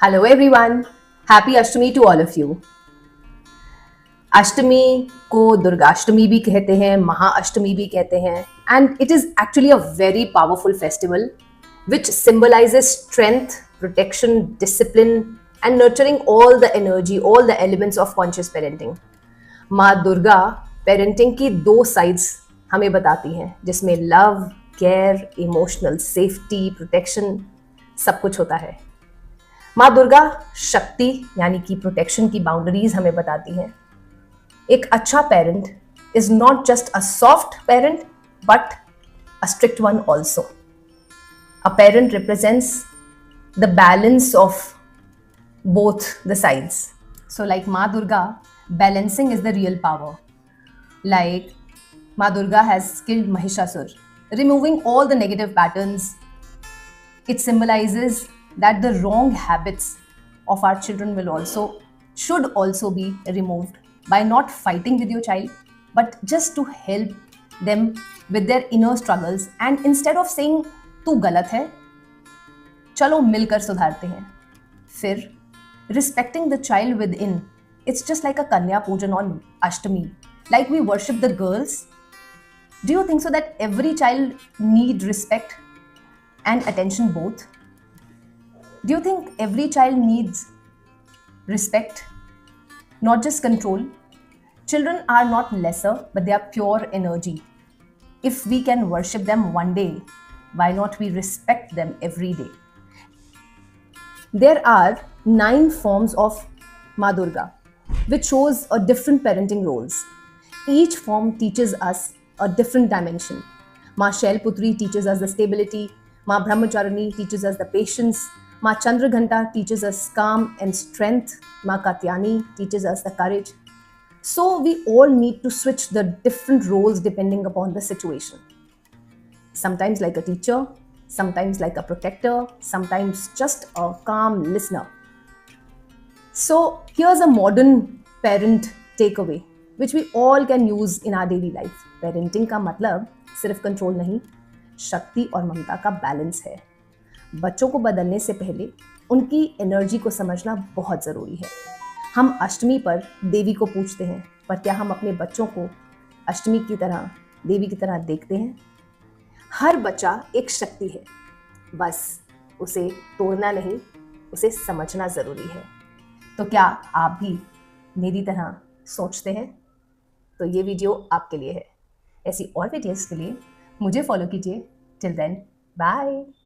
Hello everyone, happy Ashtami to all of you. अष्टमी को दुर्गाष्टमी भी कहते हैं, महाअष्टमी भी कहते हैं, and it is actually a very powerful festival which symbolizes strength, protection, discipline and nurturing all the energy, all the elements of conscious parenting. माँ Durga parenting की दो साइड्स हमें बताती हैं, जिसमें love, care, emotional safety, protection सब कुछ होता है. माँ दुर्गा शक्ति यानी कि प्रोटेक्शन की बाउंड्रीज हमें बताती हैं. एक अच्छा parent is not just a soft parent but a strict one also. A parent represents the balance of both the sides. So like Ma Durga, balancing is the real power. Like Ma Durga has killed Mahishasur, removing all the negative patterns. It symbolizes that the wrong habits of our children should also be removed by not fighting with your child, but just to help them with their inner struggles. And instead of saying तू गलत है, चलो मिलकर सुधारते हैं. फिर respecting the child within, it's just like a Kanya Pujan on Ashtami, like we worship the girls. Do you think so that every child need respect and attention both? Do you think every child needs respect, not just control? Children are not lesser, but they are pure energy. If we can worship them one day, why not we respect them every day? There are 9 forms of Ma Durga, which shows a different parenting roles. Each form teaches us a different dimension. Ma Shailputri teaches us the stability. Ma Brahmacharini teaches us the patience. Ma Chandraghanta teaches us calm and strength. Ma Katyani teaches us the courage. So we all need to switch the different roles depending upon the situation. Sometimes like a teacher, sometimes like a protector, sometimes just a calm listener. So here's a modern parent takeaway which we all can use in our daily life. Parenting का मतलब सिर्फ control नहीं, शक्ति और ममता का balance है. बच्चों को बदलने से पहले उनकी एनर्जी को समझना बहुत ज़रूरी है. हम अष्टमी पर देवी को पूजते हैं, पर क्या हम अपने बच्चों को अष्टमी की तरह, देवी की तरह देखते हैं? हर बच्चा एक शक्ति है, बस उसे तोड़ना नहीं, उसे समझना ज़रूरी है. तो क्या आप भी मेरी तरह सोचते हैं? तो ये वीडियो आपके लिए है. ऐसी और वीडियोस के लिए मुझे फॉलो कीजिए. Till then, bye.